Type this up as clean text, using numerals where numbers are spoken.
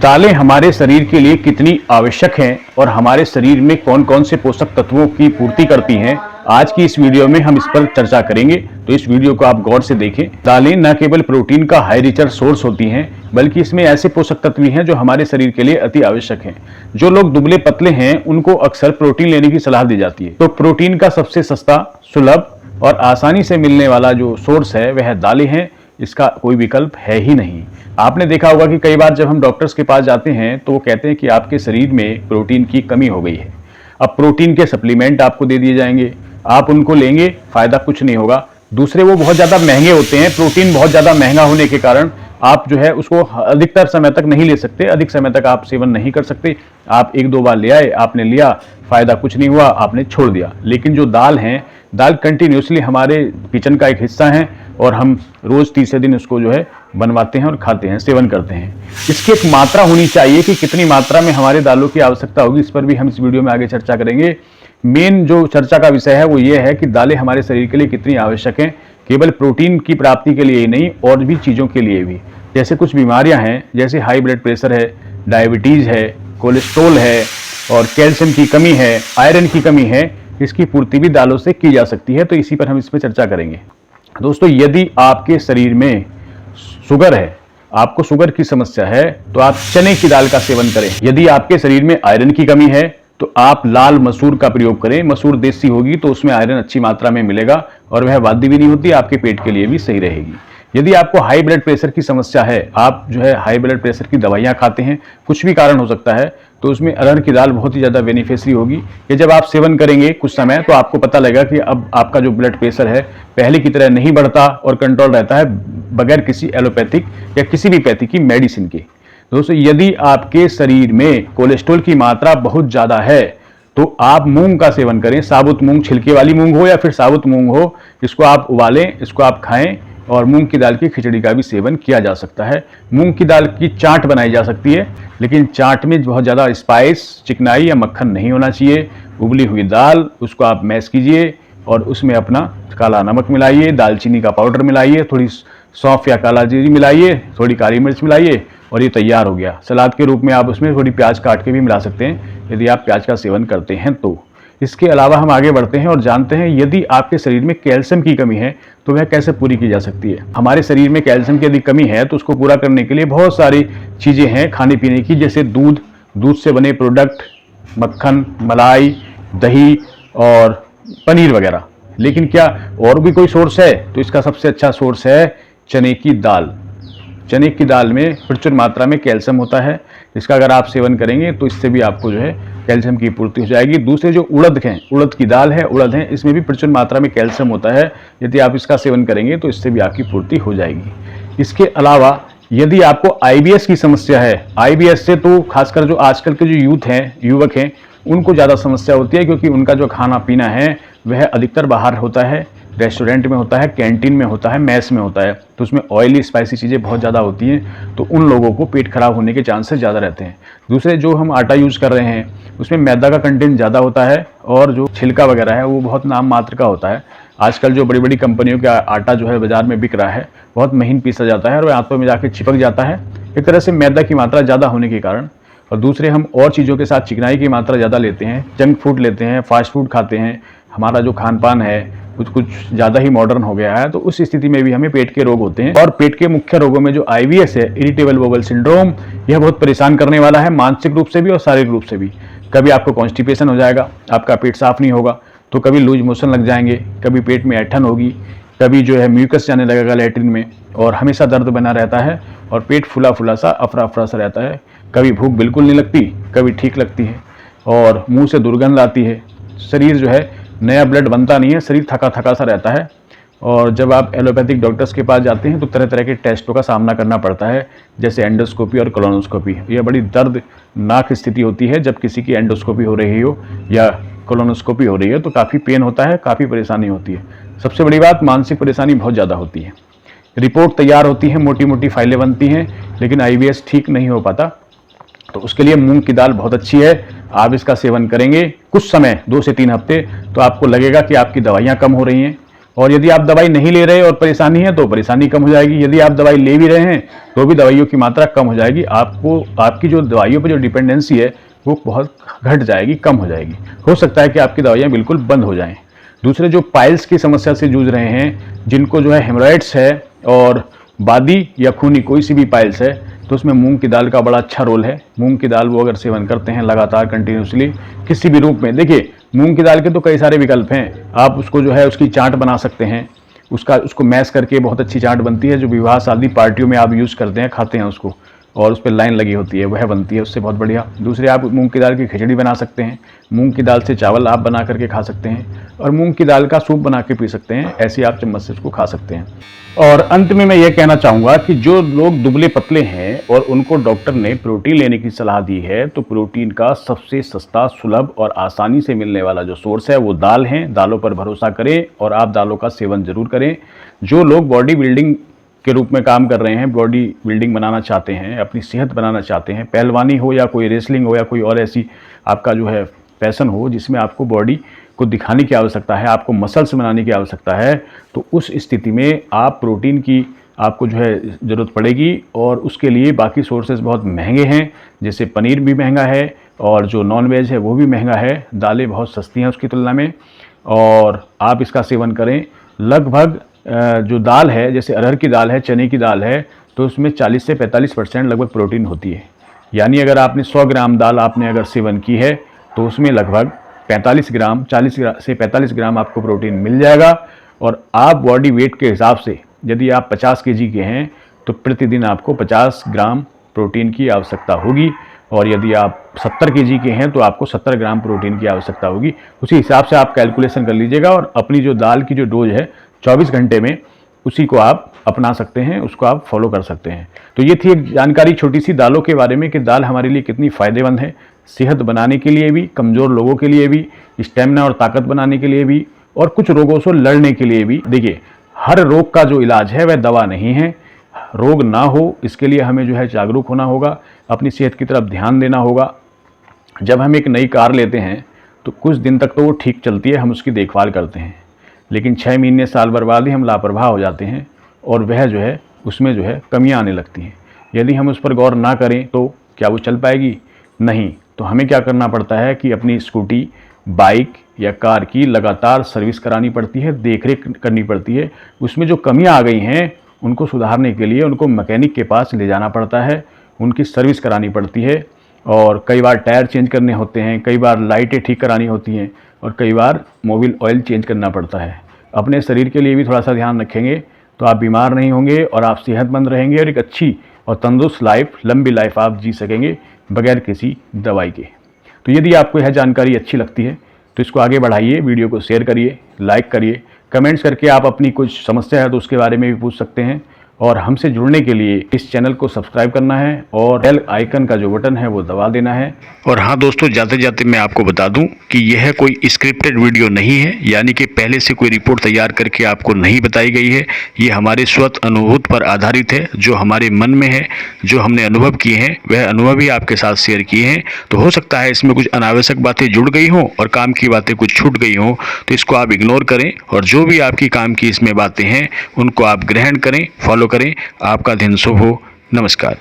दालें हमारे शरीर के लिए कितनी आवश्यक हैं और हमारे शरीर में कौन कौन से पोषक तत्वों की पूर्ति करती हैं, आज की इस वीडियो में हम इस पर चर्चा करेंगे। तो इस वीडियो को आप गौर से देखें। दालें न केवल प्रोटीन का हाई रिचर सोर्स होती हैं, बल्कि इसमें ऐसे पोषक तत्व भी हैं जो हमारे शरीर के लिए अति आवश्यक हैं। जो लोग दुबले पतले हैं उनको अक्सर प्रोटीन लेने की सलाह दी जाती है। तो प्रोटीन का सबसे सस्ता, सुलभ और आसानी से मिलने वाला जो सोर्स है वह दालें हैं। इसका कोई विकल्प है ही नहीं। आपने देखा होगा कि कई बार जब हम डॉक्टर्स के पास जाते हैं तो वो कहते हैं कि आपके शरीर में प्रोटीन की कमी हो गई है। अब प्रोटीन के सप्लीमेंट आपको दे दिए जाएंगे, आप उनको लेंगे, फायदा कुछ नहीं होगा। दूसरे वो बहुत ज़्यादा महंगे होते हैं। प्रोटीन बहुत ज़्यादा महंगा होने के कारण आप जो है उसको अधिकतर समय तक नहीं ले सकते, अधिक समय तक आप सेवन नहीं कर सकते। आप एक दो बार ले आए, आपने लिया, फायदा कुछ नहीं हुआ, आपने छोड़ दिया। लेकिन जो दाल हैं, दाल कंटिन्यूसली हमारे किचन का एक हिस्सा है और हम रोज तीसरे दिन उसको जो है बनवाते हैं और खाते हैं, सेवन करते हैं। इसकी एक मात्रा होनी चाहिए कि कितनी मात्रा में हमारे दालों की आवश्यकता होगी, इस पर भी हम इस वीडियो में आगे चर्चा करेंगे। मेन जो चर्चा का विषय है वो ये है कि दालें हमारे शरीर के लिए कितनी आवश्यक हैं, केवल प्रोटीन की प्राप्ति के लिए ही नहीं और भी चीज़ों के लिए भी। जैसे कुछ बीमारियां हैं, जैसे हाई ब्लड प्रेशर है, डायबिटीज़ है, कोलेस्ट्रॉल है और कैल्शियम की कमी है, आयरन की कमी है, इसकी पूर्ति भी दालों से की जा सकती है। तो इसी पर हम इसमें चर्चा करेंगे। दोस्तों, यदि आपके शरीर में शुगर है, आपको शुगर की समस्या है, तो आप चने की दाल का सेवन करें। यदि आपके शरीर में आयरन की कमी है तो आप लाल मसूर का प्रयोग करें। मसूर देसी होगी तो उसमें आयरन अच्छी मात्रा में मिलेगा और वह वाद्य भी नहीं होती, आपके पेट के लिए भी सही रहेगी। यदि आपको हाई ब्लड प्रेशर की समस्या है, आप जो है हाई ब्लड प्रेशर की दवाइयाँ खाते हैं, कुछ भी कारण हो सकता है, तो उसमें अरहर की दाल बहुत ही ज़्यादा बेनिफिशियरी होगी। ये जब आप सेवन करेंगे कुछ समय तो आपको पता लगेगा कि अब आपका जो ब्लड प्रेशर है पहले की तरह नहीं बढ़ता और कंट्रोल रहता है, बगैर किसी एलोपैथिक या किसी भी पैथी की मेडिसिन के। दोस्तों, यदि आपके शरीर में कोलेस्ट्रॉल की मात्रा बहुत ज़्यादा है तो आप मूंग का सेवन करें। साबुत मूंग, छिलके वाली मूंग हो या फिर साबुत मूंग हो, इसको आप उबालें, इसको आप खाएं। और मूंग की दाल की खिचड़ी का भी सेवन किया जा सकता है। मूंग की दाल की चाट बनाई जा सकती है, लेकिन चाट में बहुत ज़्यादा स्पाइस, चिकनाई या मक्खन नहीं होना चाहिए। उबली हुई दाल, उसको आप मैश कीजिए और उसमें अपना काला नमक मिलाइए, दालचीनी का पाउडर मिलाइए, थोड़ी सौंफ या काला जीरी मिलाइए, थोड़ी काली मिर्च मिलाइए और ये तैयार हो गया। सलाद के रूप में आप उसमें थोड़ी प्याज काट के भी मिला सकते हैं, यदि आप प्याज का सेवन करते हैं तो। इसके अलावा हम आगे बढ़ते हैं और जानते हैं यदि आपके शरीर में कैल्शियम की कमी है तो वह कैसे पूरी की जा सकती है। हमारे शरीर में कैल्शियम की यदि कमी है तो उसको पूरा करने के लिए बहुत सारी चीज़ें हैं खाने पीने की, जैसे दूध, दूध से बने प्रोडक्ट, मक्खन, मलाई, दही और पनीर वगैरह। लेकिन क्या और भी कोई सोर्स है? तो इसका सबसे अच्छा सोर्स है चने की दाल। चने की दाल में प्रचुर मात्रा में कैल्शियम होता है। इसका अगर आप सेवन करेंगे तो इससे भी आपको जो है कैल्शियम की पूर्ति हो जाएगी। दूसरे जो उड़द हैं, उड़द की दाल है, उड़द है, इसमें भी प्रचुर मात्रा में कैल्शियम होता है। यदि आप इसका सेवन करेंगे तो इससे भी आपकी पूर्ति हो जाएगी। इसके अलावा यदि आपको आईबीएस की समस्या है, आईबीएस से तो खासकर जो आजकल के जो युवक हैं उनको ज़्यादा समस्या होती है, क्योंकि उनका जो खाना पीना है वह अधिकतर बाहर होता है, रेस्टोरेंट में होता है, कैंटीन में होता है, मेस में होता है। तो उसमें ऑयली स्पाइसी चीज़ें बहुत ज़्यादा होती हैं, तो उन लोगों को पेट खराब होने के चांसेस ज़्यादा रहते हैं। दूसरे जो हम आटा यूज़ कर रहे हैं उसमें मैदा का कंटेंट ज़्यादा होता है और जो छिलका वगैरह है वो बहुत नाम मात्र का होता है। आजकल जो बड़ी बड़ी कंपनियों का आटा जो है बाज़ार में बिक रहा है, बहुत महीन पीसा जाता है और वह हाथों में जाके चिपक जाता है, एक तरह से मैदा की मात्रा ज़्यादा होने के कारण। और दूसरे हम और चीज़ों के साथ चिकनाई की मात्रा ज़्यादा लेते हैं, जंक फूड लेते हैं, फास्ट फूड खाते हैं, हमारा जो खान पान है कुछ ज़्यादा ही मॉडर्न हो गया है, तो उस स्थिति में भी हमें पेट के रोग होते हैं। और पेट के मुख्य रोगों में जो आईबीएस है, इरिटेबल बowel सिंड्रोम, यह बहुत परेशान करने वाला है, मानसिक रूप से भी और शारीरिक रूप से भी। कभी आपको कॉन्स्टिपेशन हो जाएगा, आपका पेट साफ नहीं होगा, तो कभी लूज मोशन लग जाएंगे, कभी पेट में ऐंठन होगी, कभी जो है म्यूकस जाने लगेगा लैट्रिन में और हमेशा दर्द बना रहता है और पेट फुला फुला सा, अफरा अफरा सा रहता है। कभी भूख बिल्कुल नहीं लगती, कभी ठीक लगती है और मुंह से दुर्गंध आती है। शरीर जो है, नया ब्लड बनता नहीं है, शरीर थका थका सा रहता है। और जब आप एलोपैथिक डॉक्टर्स के पास जाते हैं तो तरह तरह के टेस्टों का सामना करना पड़ता है, जैसे एंडोस्कोपी और कोलोनोस्कोपी। यह बड़ी दर्दनाक स्थिति होती है जब किसी की एंडोस्कोपी हो रही हो या कोलोनोस्कोपी हो रही है, तो काफ़ी पेन होता है, काफ़ी परेशानी होती है। सबसे बड़ी बात, मानसिक परेशानी बहुत ज़्यादा होती है। रिपोर्ट तैयार होती है, मोटी मोटी फाइलें बनती हैं, लेकिन आईबीएस ठीक नहीं हो पाता। तो उसके लिए मूंग की दाल बहुत अच्छी है। आप इसका सेवन करेंगे कुछ समय, 2 से 3 हफ्ते, तो आपको लगेगा कि आपकी दवाइयाँ कम हो रही हैं और यदि आप दवाई नहीं ले रहे और परेशानी है तो परेशानी कम हो जाएगी। यदि आप दवाई ले भी रहे हैं तो भी दवाइयों की मात्रा कम हो जाएगी। आपको आपकी जो दवाइयों पर जो डिपेंडेंसी है वो बहुत घट जाएगी, कम हो जाएगी। हो सकता है कि आपकी दवाइयाँ बिल्कुल बंद हो जाएं। दूसरे जो पाइल्स की समस्या से जूझ रहे हैं, जिनको जो है हेमोराइड्स है और बादी या खूनी कोई सी भी पाइल्स है, तो उसमें मूंग की दाल का बड़ा अच्छा रोल है। मूंग की दाल वो अगर सेवन करते हैं लगातार कंटिन्यूसली किसी भी रूप में, देखिए मूंग की दाल के तो कई सारे विकल्प हैं। आप उसको जो है उसकी चाट बना सकते हैं, उसको मैश करके बहुत अच्छी चाट बनती है, जो विवाह शादी पार्टियों में आप यूज़ करते हैं, खाते हैं उसको, और उस पर लाइन लगी होती है, वह बनती है उससे बहुत बढ़िया। दूसरे आप मूंग की दाल की खिचड़ी बना सकते हैं, मूंग की दाल से चावल आप बना करके खा सकते हैं, और मूंग की दाल का सूप बना के पी सकते हैं। ऐसे आप चम्मच से उसको खा सकते हैं। और अंत में मैं ये कहना चाहूँगा कि जो लोग दुबले पतले हैं और उनको डॉक्टर ने प्रोटीन लेने की सलाह दी है, तो प्रोटीन का सबसे सस्ता, सुलभ और आसानी से मिलने वाला जो सोर्स है वो दाल है। दालों पर भरोसा करें और आप दालों का सेवन जरूर करें। जो लोग बॉडी बिल्डिंग के रूप में काम कर रहे हैं, बॉडी बिल्डिंग बनाना चाहते हैं, अपनी सेहत बनाना चाहते हैं, पहलवानी हो या कोई रेसलिंग हो या कोई और ऐसी आपका जो है पैशन हो जिसमें आपको बॉडी को दिखाने की आवश्यकता है, आपको मसल्स बनाने की आवश्यकता है, तो उस स्थिति में आप प्रोटीन की आपको जो है ज़रूरत पड़ेगी। और उसके लिए बाकी सोर्सेज बहुत महंगे हैं, जैसे पनीर भी महंगा है और जो नॉन वेज है वो भी महंगा है। दालें बहुत सस्ती हैं उसकी तुलना में, और आप इसका सेवन करें। लगभग जो दाल है, जैसे अरहर की दाल है, चने की दाल है, तो उसमें 40 से 45% लगभग प्रोटीन होती है। यानी अगर आपने 100 ग्राम दाल आपने अगर सेवन की है तो उसमें लगभग 45 ग्राम, 40 से 45 ग्राम आपको प्रोटीन मिल जाएगा। और आप बॉडी वेट के हिसाब से यदि आप 50 केजी के हैं तो प्रतिदिन आपको 50 ग्राम प्रोटीन की आवश्यकता होगी, और यदि आप 70 केजी के हैं तो आपको 70 ग्राम प्रोटीन की आवश्यकता होगी। उसी हिसाब से आप कैलकुलेशन कर लीजिएगा और अपनी जो दाल की जो डोज है 24 घंटे में उसी को आप अपना सकते हैं, उसको आप फॉलो कर सकते हैं। तो ये थी एक जानकारी छोटी सी दालों के बारे में कि दाल हमारे लिए कितनी फ़ायदेमंद है, सेहत बनाने के लिए भी, कमज़ोर लोगों के लिए भी, स्टेमिना और ताकत बनाने के लिए भी, और कुछ रोगों से लड़ने के लिए भी। देखिए, हर रोग का जो इलाज है वह दवा नहीं है। रोग ना हो इसके लिए हमें जो है जागरूक होना होगा, अपनी सेहत की तरफ ध्यान देना होगा। जब हम एक नई कार लेते हैं तो कुछ दिन तक तो वो ठीक चलती है, हम उसकी देखभाल करते हैं, लेकिन 6 महीने साल भर बाद ही हम लापरवाह हो जाते हैं और वह जो है उसमें जो है कमियां आने लगती हैं। यदि हम उस पर गौर ना करें तो क्या वो चल पाएगी? नहीं। तो हमें क्या करना पड़ता है कि अपनी स्कूटी, बाइक या कार की लगातार सर्विस करानी पड़ती है, देखरेख करनी पड़ती है। उसमें जो कमियां आ गई हैं उनको सुधारने के लिए उनको मैकेनिक के पास ले जाना पड़ता है, उनकी सर्विस करानी पड़ती है, और कई बार टायर चेंज करने होते हैं, कई बार लाइटें ठीक करानी होती हैं, और कई बार मोबिल ऑयल चेंज करना पड़ता है। अपने शरीर के लिए भी थोड़ा सा ध्यान रखेंगे तो आप बीमार नहीं होंगे और आप सेहतमंद रहेंगे, और एक अच्छी और तंदुरुस्त लाइफ, लंबी लाइफ आप जी सकेंगे बगैर किसी दवाई के। तो यदि आपको यह जानकारी अच्छी लगती है तो इसको आगे बढ़ाइए, वीडियो को शेयर करिए, लाइक करिए, कमेंट्स करके आप अपनी कुछ समस्या है तो उसके बारे में भी पूछ सकते हैं। और हमसे जुड़ने के लिए इस चैनल को सब्सक्राइब करना है और बेल आइकन का जो बटन है वो दबा देना है। और हाँ दोस्तों, जाते जाते मैं आपको बता दूं कि यह कोई स्क्रिप्टेड वीडियो नहीं है, यानी कि पहले से कोई रिपोर्ट तैयार करके आपको नहीं बताई गई है। ये हमारे स्वतः अनुभूत पर आधारित है, जो हमारे मन में है, जो हमने अनुभव किए हैं वह अनुभव ही आपके साथ शेयर किए हैं। तो हो सकता है इसमें कुछ अनावश्यक बातें जुड़ गई हों और काम की बातें कुछ छूट गई हों, तो इसको आप इग्नोर करें, और जो भी आपकी काम की इसमें बातें हैं उनको आप ग्रहण करें, फॉलो करें। आपका दिन शुभ हो। नमस्कार।